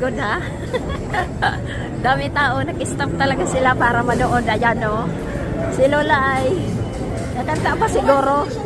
good ha. Dami tao, nag-stop talaga sila para manood. Ayan no. Si Lola ay nakanta pa siguro.